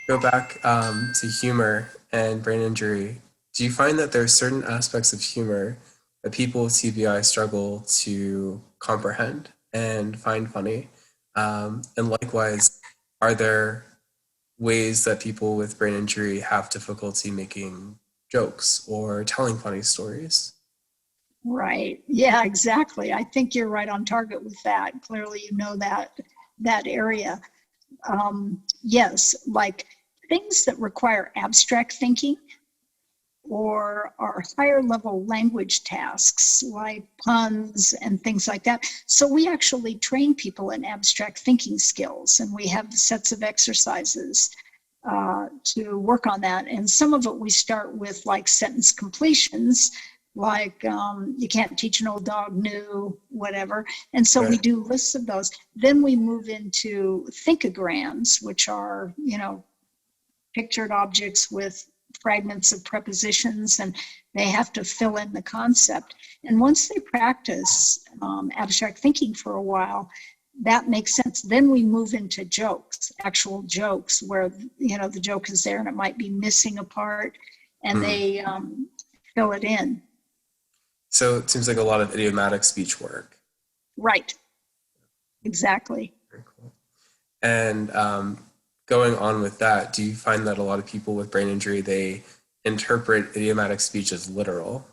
Go back to humor and brain injury. Do you find that there are certain aspects of humor that people with TBI struggle to comprehend and find funny? And likewise, are there ways that people with brain injury have difficulty making jokes or telling funny stories? Right. Yeah, exactly. I think you're right on target with that. Clearly, you know that area. Yes, like things that require abstract thinking or are higher level language tasks like puns and things like that. So we actually train people in abstract thinking skills, and we have sets of exercises to work on that. And some of it we start with like sentence completions, like you can't teach an old dog new, whatever. And so we Right. do lists of those. Then we move into thinkograms, which are, pictured objects with fragments of prepositions, and they have to fill in the concept. And once they practice abstract thinking for a while, that makes sense. Then we move into jokes, actual jokes, where the joke is there and it might be missing a part, and Hmm. they fill it in. So it seems like a lot of idiomatic speech work. Right, exactly. Very cool. And going on with that, do you find that a lot of people with brain injury, they interpret idiomatic speech as literal?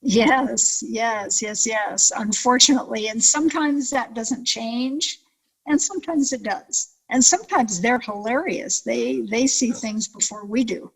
Yes, yes, yes, yes. Unfortunately, and sometimes that doesn't change, and sometimes it does. And sometimes they're hilarious. They see things before we do.